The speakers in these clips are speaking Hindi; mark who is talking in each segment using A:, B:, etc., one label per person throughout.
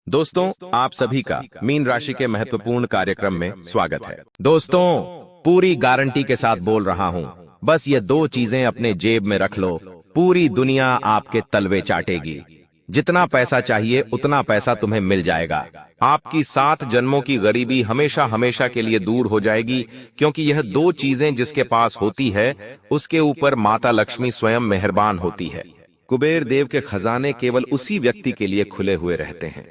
A: दोस्तों, आप सभी का मीन राशि के महत्वपूर्ण कार्यक्रम में स्वागत है। दोस्तों, पूरी गारंटी के साथ बोल रहा हूँ, बस ये दो चीजें अपने जेब में रख लो, पूरी दुनिया आपके तलवे चाटेगी। जितना पैसा चाहिए उतना पैसा तुम्हें मिल जाएगा। आपकी 7 जन्मों की गरीबी हमेशा हमेशा के लिए दूर हो जाएगी, क्योंकि यह दो चीजें जिसके पास होती है उसके ऊपर माता लक्ष्मी स्वयं मेहरबान होती है। कुबेर देव के खजाने केवल उसी व्यक्ति के लिए खुले हुए रहते हैं।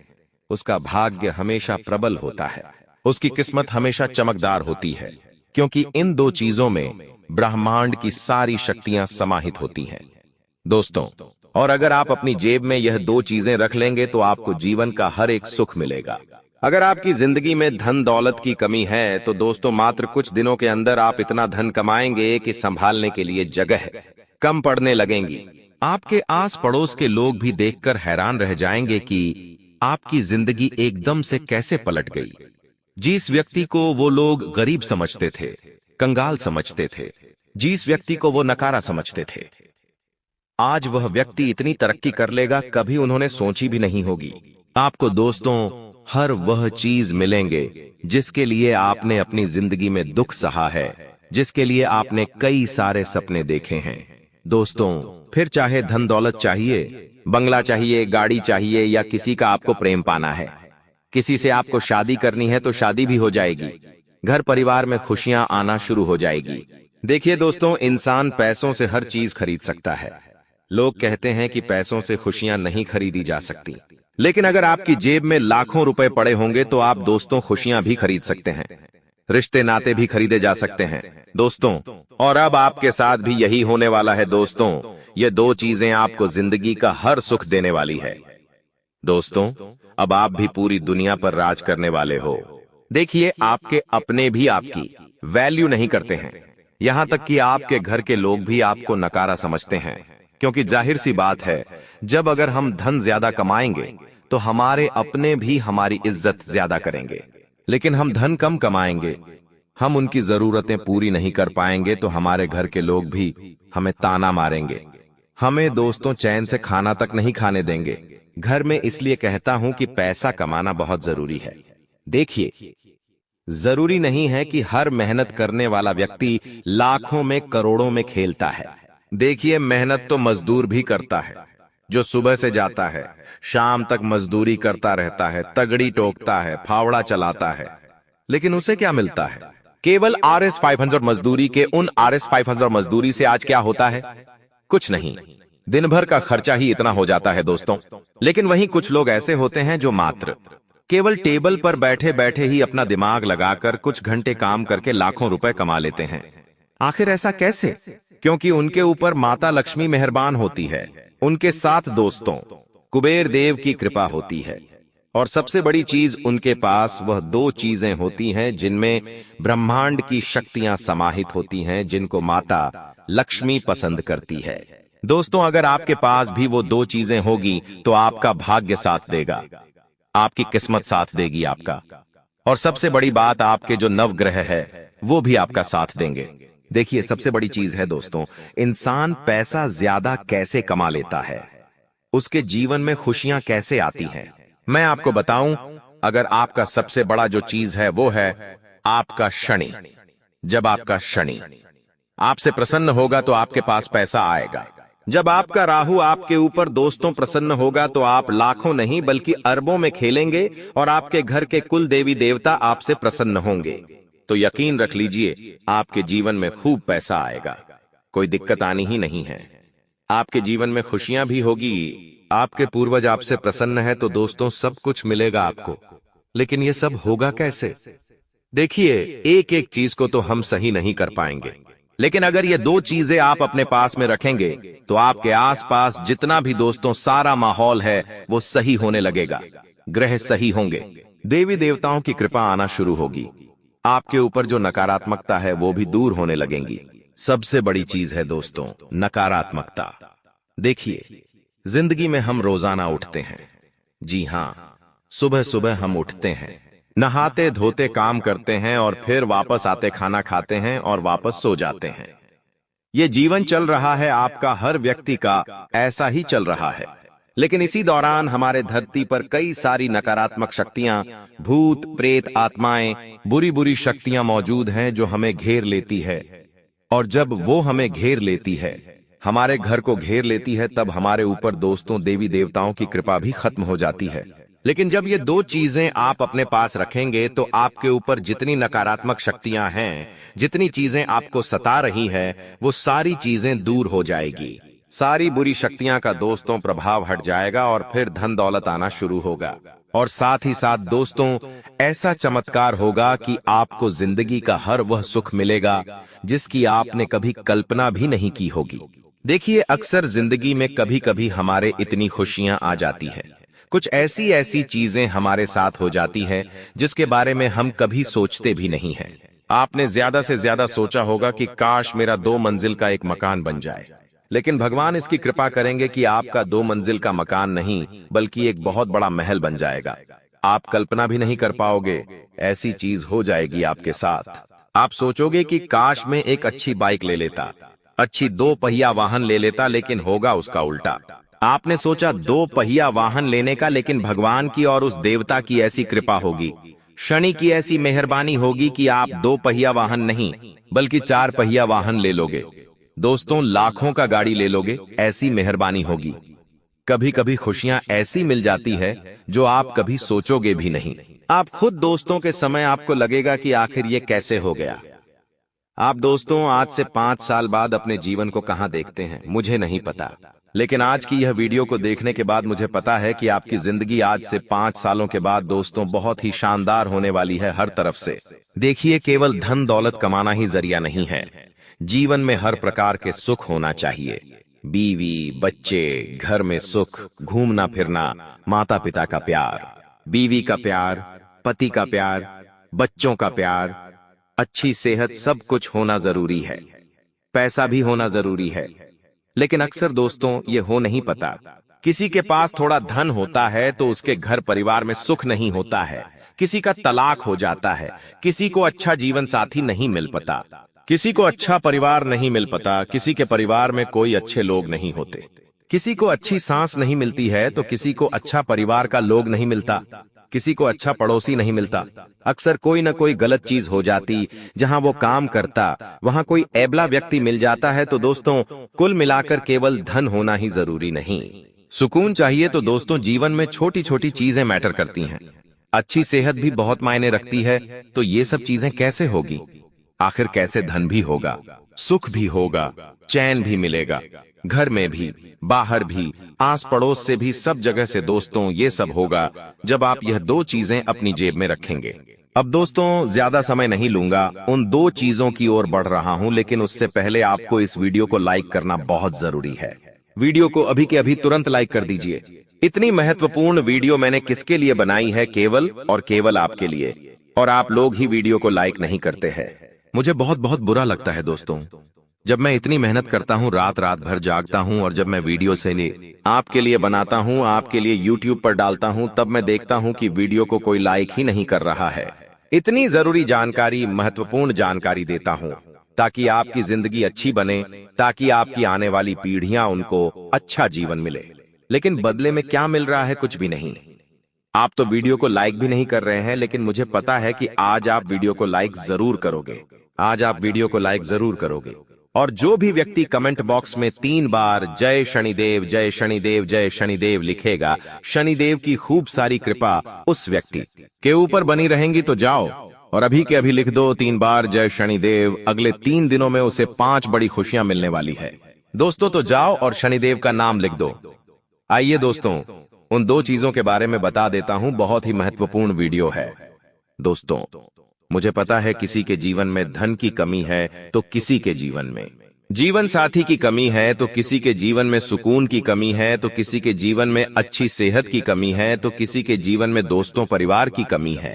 A: उसका भाग्य हमेशा प्रबल होता है, उसकी किस्मत हमेशा चमकदार होती है, क्योंकि इन दो चीजों में ब्रह्मांड की सारी शक्तियां समाहित होती हैं। दोस्तों, और अगर आप अपनी जेब में यह दो चीजें रख लेंगे तो आपको जीवन का हर एक सुख मिलेगा। अगर आपकी जिंदगी में धन दौलत की कमी है तो दोस्तों, मात्र कुछ दिनों के अंदर आप इतना धन कमाएंगे कि संभालने के लिए जगह कम पड़ने लगेंगी। आपके आस पड़ोस के लोग भी देखकर हैरान रह जाएंगे कि आपकी जिंदगी एकदम से कैसे पलट गई। जिस व्यक्ति को वो लोग गरीब समझते थे, कंगाल समझते थे, जिस व्यक्ति को वो नकारा समझते थे, आज वह व्यक्ति इतनी तरक्की कर लेगा, कभी उन्होंने सोची भी नहीं होगी। आपको दोस्तों हर वह चीज मिलेंगे जिसके लिए आपने अपनी जिंदगी में दुख सहा है, जिसके लिए आपने कई सारे सपने देखे हैं। दोस्तों, फिर चाहे धन दौलत चाहिए, बंगला चाहिए, गाड़ी चाहिए, या किसी का आपको प्रेम पाना है, किसी से आपको शादी करनी है तो शादी भी हो जाएगी, घर परिवार में खुशियां आना शुरू हो जाएगी। देखिए दोस्तों, इंसान पैसों से हर चीज खरीद सकता है। लोग कहते हैं कि पैसों से खुशियां नहीं खरीदी जा सकती, लेकिन अगर आपकी जेब में लाखों रुपए पड़े होंगे तो आप दोस्तों खुशियां भी खरीद सकते हैं, रिश्ते नाते भी खरीदे जा सकते हैं दोस्तों। और अब आपके साथ भी यही होने वाला है दोस्तों। ये दो चीजें आपको जिंदगी का हर सुख देने वाली है। दोस्तों, अब आप भी पूरी दुनिया पर राज करने वाले हो। देखिए, आपके अपने भी आपकी वैल्यू नहीं करते हैं, यहां तक कि आपके घर के लोग भी आपको नकारा समझते हैं, क्योंकि जाहिर सी बात है, जब अगर हम धन ज्यादा कमाएंगे तो हमारे अपने भी हमारी इज्जत ज्यादा करेंगे। लेकिन हम धन कम कमाएंगे, हम उनकी जरूरतें पूरी नहीं कर पाएंगे तो हमारे घर के लोग भी हमें ताना मारेंगे, हमें दोस्तों चैन से खाना तक नहीं खाने देंगे। घर में इसलिए कहता हूं कि पैसा कमाना बहुत जरूरी है। देखिए, जरूरी नहीं है कि हर मेहनत करने वाला व्यक्ति लाखों में करोड़ों में खेलता है। देखिए, मेहनत तो मजदूर भी करता है, जो सुबह से जाता है, शाम तक मजदूरी करता रहता है, तगड़ी टोकता है, फावड़ा चलाता है, लेकिन उसे क्या मिलता है? केवल RS 500 मजदूरी के उन RS 500 मजदूरी से आज क्या होता है? कुछ नहीं। दिन भर का खर्चा ही इतना हो जाता है दोस्तों। लेकिन वहीं कुछ लोग ऐसे होते हैं जो मात्र केवल टेबल पर बैठे बैठे ही अपना दिमाग लगाकर कुछ घंटे काम करके लाखों रुपए कमा लेते हैं। आखिर ऐसा कैसे? क्योंकि उनके ऊपर माता लक्ष्मी मेहरबान होती है, उनके साथ दोस्तों कुबेर देव की कृपा होती है, और सबसे बड़ी चीज, उनके पास वह दो चीजें होती हैं जिनमें ब्रह्मांड की शक्तियां समाहित होती हैं, जिनको माता लक्ष्मी पसंद करती है। दोस्तों, अगर आपके पास भी वो दो चीजें होगी तो आपका भाग्य साथ देगा, आपकी किस्मत साथ देगी आपका, और सबसे बड़ी बात, आपके जो नवग्रह है वो भी आपका साथ देंगे। देखिए, सबसे बड़ी चीज है दोस्तों, इंसान पैसा ज्यादा कैसे कमा लेता है, उसके जीवन में खुशियां कैसे आती हैं। मैं आपको बताऊं, अगर आपका सबसे बड़ा जो चीज है वो है आपका शनि। जब आपका शनि आपसे प्रसन्न होगा तो आपके पास पैसा आएगा। जब आपका राहु आपके ऊपर दोस्तों प्रसन्न होगा तो आप लाखों नहीं बल्कि अरबों में खेलेंगे, और आपके घर के कुल देवी देवता आपसे प्रसन्न होंगे। तो यकीन रख लीजिए, आपके जीवन में खूब पैसा आएगा, कोई दिक्कत आनी ही नहीं है। आपके जीवन में खुशियां भी होगी। आपके पूर्वज आपसे प्रसन्न है तो दोस्तों सब कुछ मिलेगा आपको। लेकिन ये सब होगा कैसे? देखिए, एक एक चीज को तो हम सही नहीं कर पाएंगे, लेकिन अगर ये दो चीजें आप अपने पास में रखेंगे तो आपके आसपास जितना भी दोस्तों सारा माहौल है वो सही होने लगेगा। ग्रह सही होंगे, देवी देवताओं की कृपा आना शुरू होगी, आपके ऊपर जो नकारात्मकता है वो भी दूर होने लगेंगी। सबसे बड़ी चीज है दोस्तों नकारात्मकता। देखिए, जिंदगी में हम रोजाना उठते हैं, जी हां, सुबह सुबह हम उठते हैं, नहाते धोते काम करते हैं, और फिर वापस आते खाना खाते हैं और वापस सो जाते हैं। ये जीवन चल रहा है आपका, हर व्यक्ति का ऐसा ही चल रहा है। लेकिन इसी दौरान हमारे धरती पर कई सारी नकारात्मक शक्तियां, भूत प्रेत आत्माएं, बुरी बुरी शक्तियां मौजूद हैं जो हमें घेर लेती है। और जब वो हमें घेर लेती है, हमारे घर को घेर लेती है, तब हमारे ऊपर दोस्तों देवी देवताओं की कृपा भी खत्म हो जाती है। लेकिन जब ये दो चीजें आप अपने पास रखेंगे तो आपके ऊपर जितनी नकारात्मक शक्तियां हैं, जितनी चीजें आपको सता रही है, वो सारी चीजें दूर हो जाएगी। सारी बुरी शक्तियां का दोस्तों प्रभाव हट जाएगा और फिर धन दौलत आना शुरू होगा। और साथ ही साथ दोस्तों ऐसा चमत्कार होगा कि आपको जिंदगी का हर वह सुख मिलेगा जिसकी आपने कभी कल्पना भी नहीं की होगी। देखिए, अक्सर जिंदगी में कभी कभी हमारे इतनी खुशियां आ जाती है, कुछ ऐसी ऐसी चीजें हमारे साथ हो जाती हैं जिसके बारे में हम कभी सोचते भी नहीं हैं। आपने ज्यादा से ज्यादा सोचा होगा कि काश मेरा 2 मंजिल का एक मकान बन जाए, लेकिन भगवान इसकी कृपा करेंगे कि आपका 2 मंजिल का मकान नहीं बल्कि एक बहुत बड़ा महल बन जाएगा। आप कल्पना भी नहीं कर पाओगे, ऐसी चीज हो जाएगी आपके साथ। आप सोचोगे कि काश मैं एक अच्छी बाइक ले लेता, अच्छी 2 पहिया वाहन ले लेता, लेकिन होगा उसका उल्टा। आपने सोचा 2 पहिया वाहन लेने का, लेकिन भगवान की और उस देवता की ऐसी कृपा होगी, शनि की ऐसी मेहरबानी होगी कि आप 2 पहिया वाहन नहीं बल्कि 4 पहिया वाहन ले लोगे। दोस्तों लाखों का गाड़ी ले लोगे, ऐसी मेहरबानी होगी। कभी कभी खुशियां ऐसी मिल जाती है जो आप कभी सोचोगे भी नहीं। आप खुद दोस्तों के समय आपको लगेगा कि आखिर ये कैसे हो गया। आप दोस्तों आज से 5 साल बाद अपने जीवन को कहां देखते हैं मुझे नहीं पता, लेकिन आज की यह वीडियो को देखने के बाद मुझे पता है कि आपकी जिंदगी आज से 5 सालों के बाद दोस्तों बहुत ही शानदार होने वाली है हर तरफ से। देखिए, केवल धन दौलत कमाना ही जरिया नहीं है, जीवन में हर प्रकार के सुख होना चाहिए। बीवी, बच्चे, घर में सुख, घूमना फिरना, माता पिता का प्यार, बीवी का प्यार, पति का प्यार, बच्चों का प्यार, अच्छी सेहत, सब कुछ होना जरूरी है। पैसा भी होना जरूरी है, लेकिन अक्सर दोस्तों ये हो नहीं पाता। किसी के पास थोड़ा धन होता है तो उसके घर परिवार में सुख नहीं होता है, किसी का तलाक हो जाता है, किसी को अच्छा जीवन साथी नहीं मिल पाता, किसी को अच्छा परिवार नहीं मिल पाता, किसी के परिवार में कोई अच्छे लोग नहीं होते, किसी को अच्छी सांस नहीं मिलती है तो किसी को अच्छा परिवार का लोग नहीं मिलता, किसी को अच्छा पड़ोसी नहीं मिलता। अक्सर कोई न कोई गलत चीज हो जाती, जहां वो काम करता वहां कोई ऐबला व्यक्ति मिल जाता है। तो दोस्तों कुल मिलाकर केवल धन होना ही जरूरी नहीं, सुकून चाहिए। तो दोस्तों जीवन में छोटी छोटी चीजें मैटर करती हैं। अच्छी सेहत भी बहुत मायने रखती है। तो ये सब चीजें कैसे होगी, आखिर कैसे धन भी होगा, सुख भी होगा, चैन भी मिलेगा, घर में भी, बाहर भी, आस पड़ोस से भी, सब जगह से दोस्तों ये सब होगा जब आप यह 2 चीजें अपनी जेब में रखेंगे। अब दोस्तों ज्यादा समय नहीं लूंगा, उन 2 चीजों की ओर बढ़ रहा हूं, लेकिन उससे पहले आपको इस वीडियो को लाइक करना बहुत जरूरी है। वीडियो को अभी के अभी तुरंत लाइक कर दीजिए। इतनी महत्वपूर्ण वीडियो मैंने किसके लिए बनाई है, केवल और केवल आपके लिए, और आप लोग ही वीडियो को लाइक नहीं करते हैं। मुझे बहुत बहुत बुरा लगता है दोस्तों, जब मैं इतनी मेहनत करता हूँ, रात रात भर जागता हूँ, और जब मैं वीडियो से आपके लिए बनाता हूँ, आपके लिए YouTube पर डालता हूँ, तब मैं देखता हूँ कि वीडियो को कोई लाइक ही नहीं कर रहा है। इतनी जरूरी जानकारी, महत्वपूर्ण जानकारी देता हूँ ताकि आपकी जिंदगी अच्छी बने, ताकि आपकी आने वाली पीढ़ियां उनको अच्छा जीवन मिले। लेकिन बदले में क्या मिल रहा है, कुछ भी नहीं। आप तो वीडियो को लाइक भी नहीं कर रहे हैं, लेकिन मुझे पता है कि आज आप वीडियो को लाइक जरूर करोगे, आज आप वीडियो को लाइक जरूर करोगे। और जो भी व्यक्ति कमेंट बॉक्स में 3 बार जय शनिदेव, जय शनिदेव, जय शनिदेव लिखेगा, शनिदेव की खूब सारी कृपा उस व्यक्ति के ऊपर बनी रहेंगी। तो जाओ और अभी के अभी लिख दो 3 बार जय शनिदेव। अगले 3 दिनों में उसे 5 बड़ी खुशियां मिलने वाली है दोस्तों। तो जाओ और शनिदेव का नाम लिख दो। आइए दोस्तों उन 2 चीजों के बारे में बता देता हूं, बहुत ही महत्वपूर्ण वीडियो है दोस्तों। मुझे पता है किसी के जीवन में धन की कमी है तो किसी के जीवन में जीवन साथी की कमी है, तो किसी के जीवन में सुकून की कमी है, तो किसी के जीवन में अच्छी सेहत की कमी है, तो किसी के जीवन में दोस्तों परिवार की कमी है,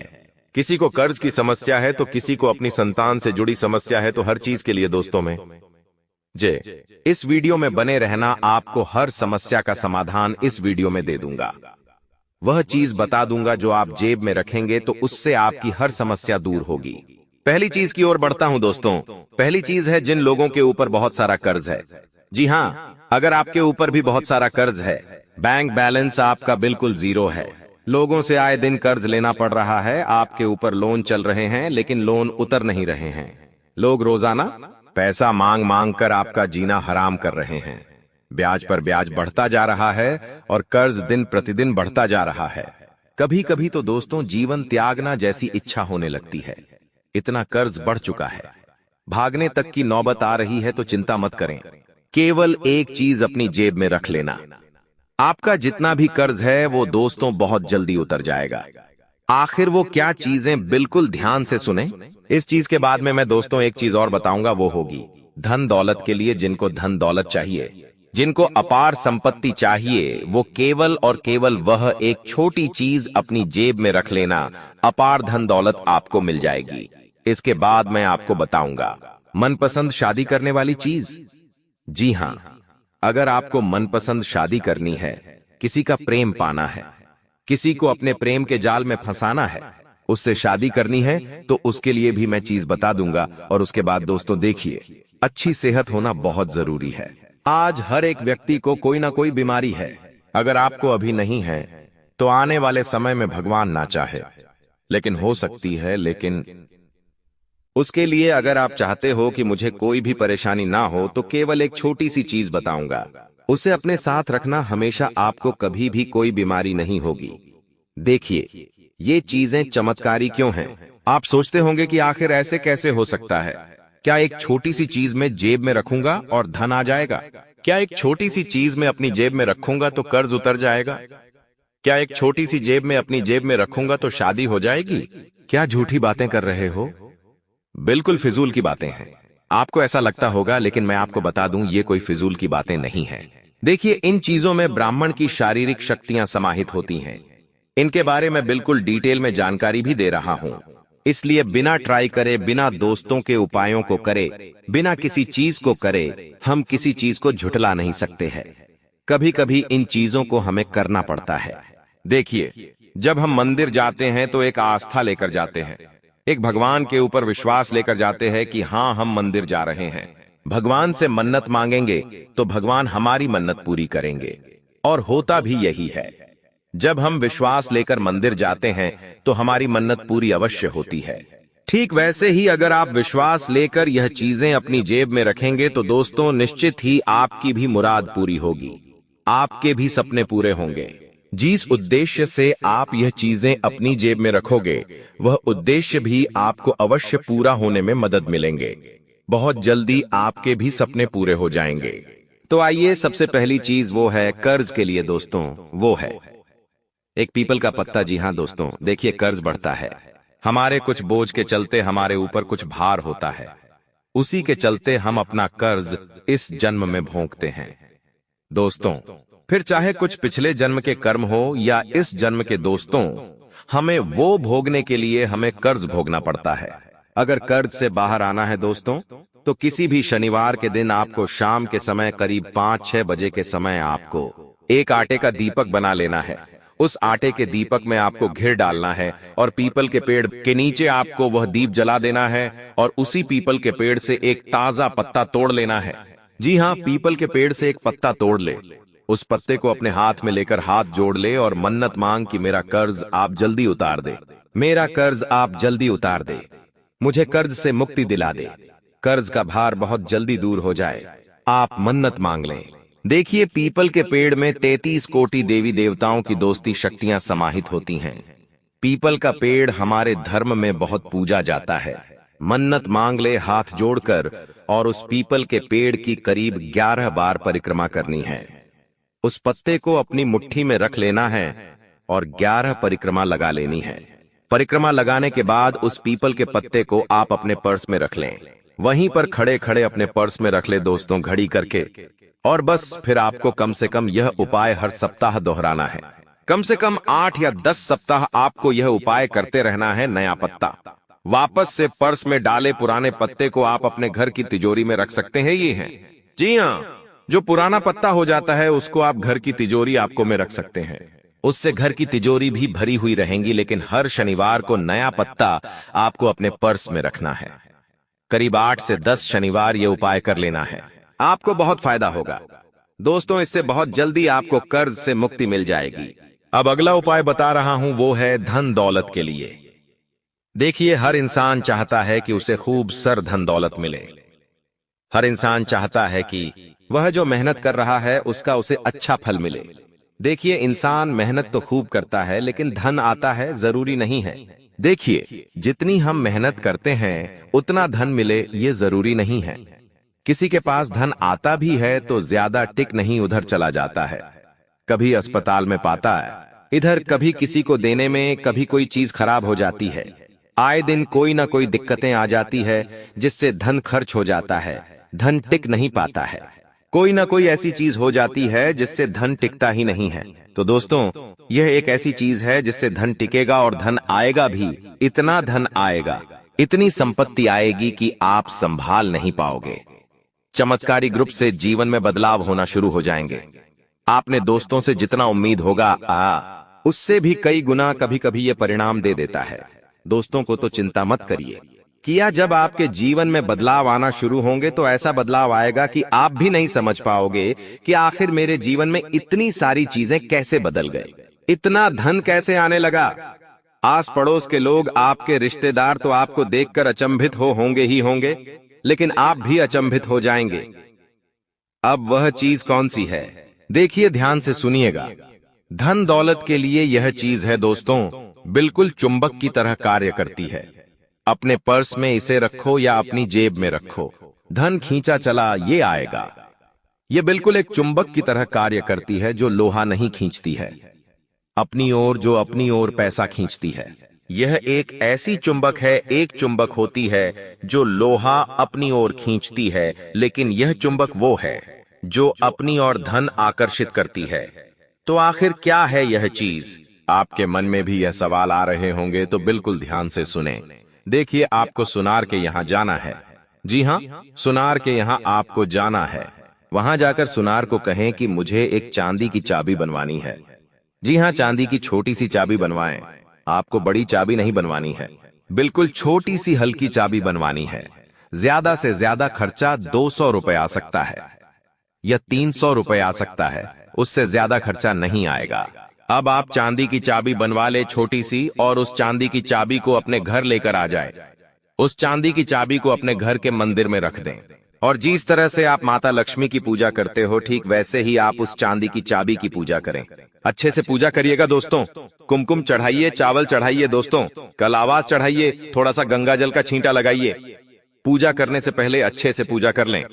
A: किसी को कर्ज की समस्या है, तो किसी को अपनी संतान से जुड़ी समस्या है। तो हर चीज के लिए दोस्तों में जय इस वीडियो में बने रहना, आपको हर समस्या का समाधान इस वीडियो में दे दूंगा। वह चीज बता दूंगा जो आप जेब में रखेंगे तो उससे आपकी हर समस्या दूर होगी। पहली चीज की ओर बढ़ता हूं दोस्तों। पहली चीज है जिन लोगों के ऊपर बहुत सारा कर्ज है। जी हां, अगर आपके ऊपर भी बहुत सारा कर्ज है, बैंक बैलेंस आपका बिल्कुल जीरो है। लोगों से आए दिन कर्ज लेना पड़ रहा है, आपके ऊपर लोन चल रहे हैं लेकिन लोन उतर नहीं रहे हैं। लोग रोजाना पैसा मांग मांग कर आपका जीना हराम कर रहे हैं। ब्याज पर ब्याज बढ़ता जा रहा है और कर्ज दिन प्रतिदिन बढ़ता जा रहा है। कभी कभी तो दोस्तों जीवन त्यागना जैसी इच्छा होने लगती है, इतना कर्ज बढ़ चुका है। भागने तक की नौबत आ रही है तो चिंता मत करें, केवल एक चीज अपनी जेब में रख लेना। आपका जितना भी कर्ज है वो दोस्तों बहुत जल्दी उतर जाएगा। आखिर वो क्या चीजें, बिल्कुल ध्यान से सुने। इस चीज के बाद में मैं दोस्तों एक चीज और बताऊंगा, वो होगी धन दौलत के लिए। जिनको धन दौलत चाहिए, जिनको अपार संपत्ति चाहिए, वो केवल और केवल वह एक छोटी चीज अपनी जेब में रख लेना, अपार धन दौलत आपको मिल जाएगी। इसके बाद मैं आपको बताऊंगा मनपसंद शादी करने वाली चीज। जी हां, अगर आपको मनपसंद शादी करनी है, किसी का प्रेम पाना है, किसी को अपने प्रेम के जाल में फंसाना है, उससे शादी करनी है, तो उसके लिए भी मैं चीज बता दूंगा। और उसके बाद दोस्तों देखिए, अच्छी सेहत होना बहुत जरूरी है। आज हर एक व्यक्ति को कोई ना कोई बीमारी है। अगर आपको अभी नहीं है तो आने वाले समय में भगवान ना चाहे लेकिन हो सकती है। लेकिन उसके लिए अगर आप चाहते हो कि मुझे कोई भी परेशानी ना हो, तो केवल एक छोटी सी चीज बताऊंगा, उसे अपने साथ रखना, हमेशा आपको कभी भी कोई बीमारी नहीं होगी। देखिए, ये चीजें चमत्कारी क्यों हैं? आप सोचते होंगे कि आखिर ऐसे कैसे हो सकता है? क्या एक छोटी सी चीज में जेब में रखूंगा और धन आ जाएगा? क्या एक छोटी सी चीज में अपनी जेब में रखूंगा तो कर्ज उतर जाएगा? क्या एक छोटी सी जेब में अपनी जेब में रखूंगा तो शादी हो जाएगी? क्या झूठी बातें कर रहे हो? बिल्कुल फिजूल की बातें हैं। आपको ऐसा लगता होगा, लेकिन मैं आपको बता दूं, ये कोई फिजूल की बातें नहीं हैं। देखिए, इन चीजों में ब्राह्मण की शारीरिक शक्तियां समाहित होती हैं। इनके बारे में बिल्कुल डिटेल में जानकारी भी दे रहा हूं। इसलिए बिना ट्राई करे, बिना दोस्तों के उपायों को करे, बिना किसी चीज को करे, हम किसी चीज को झुठला नहीं सकते हैं। कभी कभी इन चीजों को हमें करना पड़ता है। देखिए, जब हम मंदिर जाते हैं तो एक आस्था लेकर जाते हैं, एक भगवान के ऊपर विश्वास लेकर जाते हैं कि हाँ, हम मंदिर जा रहे हैं। भगवान से मन्नत मांगेंगे तो भगवान हमारी मन्नत पूरी करेंगे, और होता भी यही है। जब हम विश्वास लेकर मंदिर जाते हैं तो हमारी मन्नत पूरी अवश्य होती है। ठीक वैसे ही अगर आप विश्वास लेकर यह चीजें अपनी जेब में रखेंगे तो दोस्तों निश्चित ही आपकी भी मुराद पूरी होगी, आपके भी सपने पूरे होंगे। जिस उद्देश्य से आप यह चीजें अपनी जेब में रखोगे, वह उद्देश्य भी आपको अवश्य पूरा होने में मदद मिलेंगे। बहुत जल्दी आपके भी सपने पूरे हो जाएंगे। तो आइए, सबसे पहली चीज वो है कर्ज के लिए दोस्तों, वो है एक पीपल का पत्ता। जी हां दोस्तों, देखिए, कर्ज बढ़ता है, हमारे कुछ बोझ के चलते हमारे ऊपर कुछ भार होता है, उसी के चलते हम अपना कर्ज इस जन्म में भोंकते हैं। दोस्तों, फिर चाहे कुछ पिछले जन्म के कर्म हो या इस जन्म के, दोस्तों हमें वो भोगने के लिए हमें कर्ज भोगना पड़ता है। अगर कर्ज से बाहर आना है दोस्तों, तो किसी भी शनिवार के दिन आपको शाम के समय करीब 5-6 बजे के समय आपको एक आटे का दीपक बना लेना है। उस आटे के दीपक में आपको घिर डालना है और पीपल के पेड़ के नीचे आपको वह दीप जला देना है, और उसी पीपल के पेड़ से एक ताजा पत्ता तोड़ लेना है। जी हां, पीपल के पेड़ से एक पत्ता तोड़ ले, उस पत्ते को अपने हाथ में लेकर हाथ जोड़ ले और मन्नत मांग कि मेरा कर्ज आप जल्दी उतार दे, मेरा कर्ज आप जल्दी उतार दे, मुझे कर्ज से मुक्ति दिला दे, कर्ज का भार बहुत जल्दी दूर हो जाए। आप मन्नत मांग लें। देखिए, पीपल के पेड़ में 33 कोटि देवी देवताओं की दोस्ती शक्तियां समाहित होती हैं। पीपल का पेड़ हमारे धर्म में बहुत पूजा जाता है। मन्नत मांग ले हाथ जोड़कर, और उस पीपल के पेड़ की करीब 11 बार परिक्रमा करनी है। उस पत्ते को अपनी मुट्ठी में रख लेना है और 11 परिक्रमा लगा लेनी है। परिक्रमा लगाने के बाद उस पीपल के पत्ते को आप अपने पर्स में रख लें। वहीं पर खड़े खड़े अपने पर्स में रख ले दोस्तों, घड़ी करके। और बस फिर आपको कम से कम यह उपाय हर सप्ताह दोहराना है। कम से कम 8 या 10 सप्ताह आपको यह उपाय करते रहना है। नया पत्ता वापस से पर्स में डाले पुराने पत्ते को आप अपने घर की तिजोरी में रख सकते हैं। ये है, जी हाँ, जो पुराना पत्ता हो जाता है उसको आप घर की तिजोरी आपको में रख सकते हैं। उससे घर की तिजोरी भी भरी हुई रहेंगी। लेकिन हर शनिवार को नया पत्ता आपको अपने पर्स में रखना है। करीब 8 से 10 शनिवार ये उपाय कर लेना है, आपको बहुत फायदा होगा। दोस्तों इससे बहुत जल्दी आपको कर्ज से मुक्ति मिल जाएगी। अब अगला उपाय बता रहा हूं, वो है धन दौलत के लिए। देखिए, हर इंसान चाहता है कि उसे खूब सर धन दौलत मिले। हर इंसान चाहता है कि वह जो मेहनत कर रहा है उसका उसे अच्छा फल मिले। देखिए, इंसान मेहनत तो खूब करता है, लेकिन धन आता है जरूरी नहीं है। देखिए, जितनी हम मेहनत करते हैं उतना धन मिले ये जरूरी नहीं है। किसी के पास धन आता भी है तो ज्यादा टिक नहीं उधर चला जाता है। कभी अस्पताल में पाता है, इधर कभी किसी को देने में, कभी कोई चीज खराब हो जाती है। आए दिन कोई ना कोई दिक्कतें आ जाती है जिससे धन खर्च हो जाता है, धन टिक नहीं पाता है। कोई ना कोई ऐसी चीज हो जाती है जिससे धन टिकता ही नहीं है। तो दोस्तों, यह एक ऐसी चीज है जिससे धन टिकेगा और धन आएगा भी। इतना धन आएगा, इतनी संपत्ति आएगी कि आप संभाल नहीं पाओगे। चमत्कारी ग्रुप से जीवन में बदलाव होना शुरू हो जाएंगे। आपने दोस्तों से जितना उम्मीद होगा उससे भी कई गुना कभी कभी ये परिणाम दे देता है। दोस्तों को तो चिंता मत करिए, किया जब आपके जीवन में बदलाव आना शुरू होंगे तो ऐसा बदलाव आएगा कि आप भी नहीं समझ पाओगे कि आखिर मेरे जीवन में इतनी सारी चीजें कैसे बदल गए, इतना धन कैसे आने लगा। आस पड़ोस के लोग, आपके रिश्तेदार तो आपको देखकर अचंभित होंगे ही होंगे, लेकिन आप भी अचंभित हो जाएंगे। अब वह चीज कौन सी है? देखिए, ध्यान से सुनिएगा। धन दौलत के लिए यह चीज है दोस्तों, बिल्कुल चुंबक की तरह कार्य करती है। अपने पर्स में इसे रखो या अपनी जेब में रखो, धन खींचा चला ये आएगा। यह बिल्कुल एक चुंबक की तरह कार्य करती है जो लोहा नहीं खींचती है अपनी ओर, जो अपनी ओर पैसा खींचती है। यह एक ऐसी चुंबक है, एक चुंबक होती है जो लोहा अपनी ओर खींचती है, लेकिन यह चुंबक वो है जो अपनी ओर धन आकर्षित करती है। तो आखिर क्या है यह चीज? आपके मन में भी यह सवाल आ रहे होंगे, तो बिल्कुल ध्यान से सुने। देखिए, आपको सुनार के यहाँ जाना है। जी हाँ, सुनार के यहाँ आपको जाना है। वहां जाकर सुनार को कहें कि मुझे एक चांदी की चाबी बनवानी है। जी हाँ, चांदी की छोटी सी चाबी बनवाएं। आपको बड़ी चाबी नहीं बनवानी है, बिल्कुल छोटी सी हल्की चाबी बनवानी है। ज्यादा से ज्यादा खर्चा 200 रुपए आ सकता है या 300 रुपए आ सकता है, उससे ज्यादा खर्चा नहीं आएगा। अब आप चांदी की चाबी बनवा ले छोटी सी, और उस चांदी की चाबी को अपने घर लेकर आ जाए। उस चांदी की चाबी को अपने घर के मंदिर में रख दें, और जिस तरह से आप माता लक्ष्मी की पूजा करते हो, ठीक वैसे ही आप उस चांदी की चाबी की पूजा करें। अच्छे से पूजा करिएगा दोस्तों। कुमकुम चढ़ाइए, चावल चढ़ाइए दोस्तों, कलावास चढ़ाइए, थोड़ा सा गंगा जल का छींटा लगाइए। पूजा करने से पहले अच्छे से पूजा कर लें।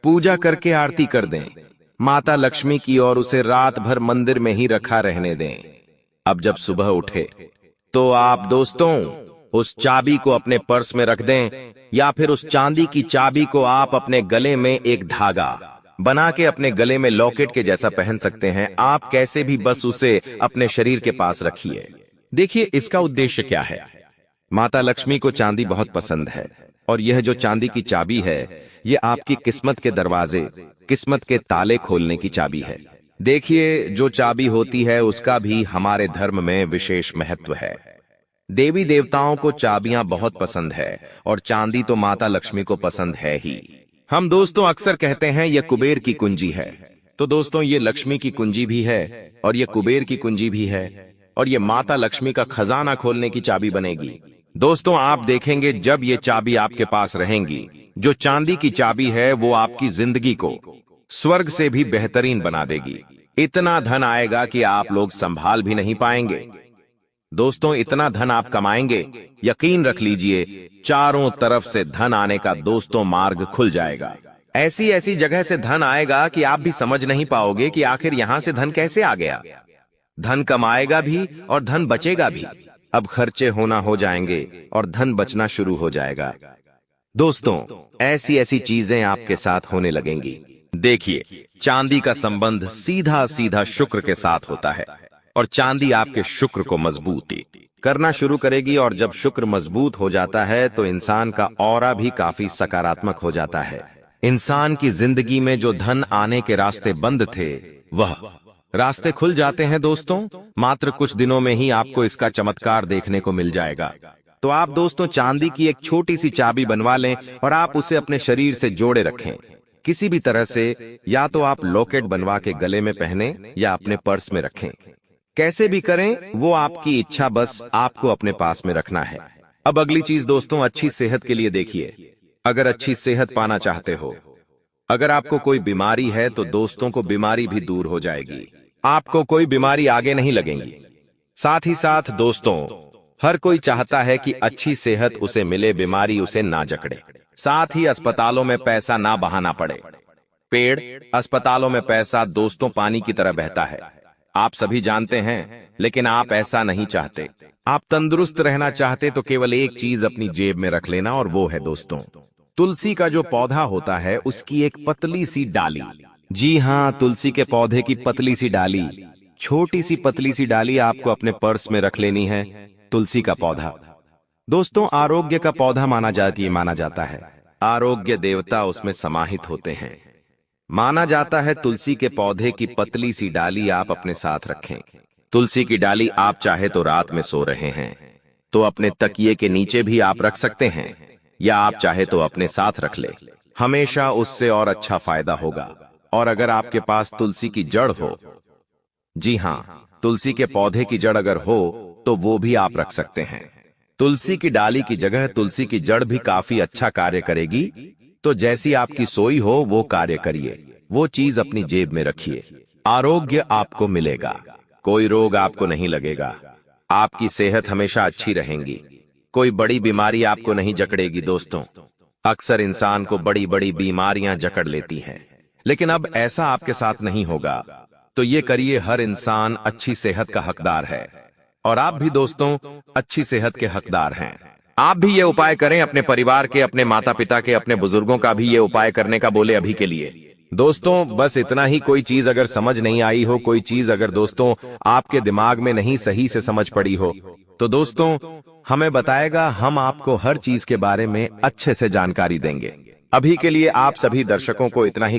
A: पूजा करके आरती कर दें माता लक्ष्मी की, और उसे रात भर मंदिर में ही रखा रहने दें। अब जब सुबह उठे तो आप दोस्तों उस चाबी को अपने पर्स में रख दें, या फिर उस चांदी की चाबी को आप अपने गले में एक धागा बना के अपने गले में लॉकेट के जैसा पहन सकते हैं। आप कैसे भी बस उसे अपने शरीर के पास रखिए। देखिए, इसका उद्देश्य क्या है। माता लक्ष्मी को चांदी बहुत पसंद है, और यह जो चांदी की चाबी है, यह आपकी किस्मत के दरवाजे, किस्मत के ताले खोलने की चाबी है। देखिए, जो चाबी होती है उसका भी हमारे धर्म में विशेष महत्व है। देवी देवताओं को चाबियां बहुत पसंद है, और चांदी तो माता लक्ष्मी को पसंद है ही। हम दोस्तों अक्सर कहते हैं यह कुबेर की कुंजी है। तो दोस्तों, ये लक्ष्मी की कुंजी भी है, और यह कुबेर की कुंजी भी है, और यह माता लक्ष्मी का खजाना खोलने की चाबी बनेगी। दोस्तों, आप देखेंगे जब ये चाबी आपके पास रहेंगी, जो चांदी की चाबी है वो आपकी जिंदगी को स्वर्ग से भी बेहतरीन बना देगी। इतना धन आएगा कि आप लोग संभाल भी नहीं पाएंगे। दोस्तों, इतना धन आप कमाएंगे, यकीन रख लीजिए चारों तरफ से धन आने का दोस्तों मार्ग खुल जाएगा। ऐसी ऐसी जगह से धन आएगा कि आप भी समझ नहीं पाओगे कि आखिर यहां से धन कैसे आ गया। धन कमाएगा भी और धन बचेगा भी। अब खर्चे होना हो जाएंगे और धन बचना शुरू हो जाएगा। दोस्तों, ऐसी ऐसी चीजें आपके साथ होने लगेंगी। देखिए, चांदी का संबंध सीधा सीधा शुक्र के साथ होता है, और चांदी आपके शुक्र को मजबूती करना शुरू करेगी। और जब शुक्र मजबूत हो जाता है तो इंसान का ऑरा भी काफी सकारात्मक हो जाता है। इंसान की जिंदगी में जो धन आने के रास्ते बंद थे, वह रास्ते खुल जाते हैं दोस्तों। मात्र कुछ दिनों में ही आपको इसका चमत्कार देखने को मिल जाएगा। तो आप दोस्तों चांदी की एक छोटी सी चाबी बनवा लें और आप उसे अपने शरीर से जोड़े रखें। किसी भी तरह से, या तो आप लॉकेट बनवा के गले में पहने या अपने पर्स में रखें। कैसे भी करें वो आपकी इच्छा, बस आपको अपने पास में रखना है। अब अगली चीज दोस्तों, अच्छी सेहत के लिए देखिए। अगर अच्छी सेहत पाना चाहते हो, अगर आपको कोई बीमारी है तो दोस्तों को बीमारी भी दूर हो जाएगी, आपको कोई बीमारी आगे नहीं लगेगी। साथ ही साथ दोस्तों, हर कोई चाहता है कि अच्छी सेहत उसे मिले, बीमारी उसे ना जकड़े। साथ ही अस्पतालों में पैसा ना बहाना पड़े। पेड़, अस्पतालों में पैसा दोस्तों पानी की तरह बहता है, आप सभी जानते हैं, लेकिन आप ऐसा नहीं चाहते। आप तंदुरुस्त रहना चाहते तो केवल एक चीज अपनी जेब में रख लेना, और वो है दोस्तों, तुलसी का जो पौधा होता है उसकी एक पतली सी डाली। जी हाँ, तुलसी के पौधे की पतली सी डाली, छोटी सी पतली सी डाली आपको अपने पर्स में रख लेनी है। तुलसी का पौधा दोस्तों आरोग्य का पौधा माना जाता है। आरोग्य देवता उसमें समाहित होते हैं। माना जाता है तुलसी के पौधे की पतली सी डाली आप अपने साथ रखें। तुलसी की डाली आप चाहे तो रात में सो रहे हैं तो अपने तकिए के नीचे भी आप रख सकते हैं, या आप चाहे तो अपने साथ रख ले, हमेशा उससे और अच्छा फायदा होगा। और अगर आपके पास तुलसी की जड़ हो, जी हाँ, तुलसी के पौधे की जड़ अगर हो तो वो भी आप रख सकते हैं। तुलसी की डाली की जगह तुलसी की जड़ भी काफी अच्छा कार्य करेगी। तो जैसी आपकी सोई हो वो कार्य करिए, वो चीज अपनी जेब में रखिए। आरोग्य आपको मिलेगा, कोई रोग आपको नहीं लगेगा, आपकी सेहत हमेशा अच्छी रहेगी, कोई बड़ी बीमारी आपको नहीं जकड़ेगी। दोस्तों अक्सर इंसान को बड़ी बड़ी बीमारियां जकड़ लेती हैं, लेकिन अब ऐसा आपके साथ नहीं होगा। तो ये करिए, हर इंसान अच्छी सेहत का हकदार है, और आप भी दोस्तों अच्छी सेहत के हकदार हैं। आप भी ये उपाय करें, अपने परिवार के, अपने माता पिता के, अपने बुजुर्गों का भी ये उपाय करने का बोले अभी के लिए। दोस्तों बस इतना ही। कोई चीज अगर समझ नहीं आई हो, कोई चीज अगर दोस्तों आपके दिमाग में नहीं सही से समझ पड़ी हो, तो दोस्तों हमें बताएगा, हम आपको हर चीज के बारे में अच्छे से जानकारी देंगे। अभी के लिए आप सभी दर्शकों को इतना ही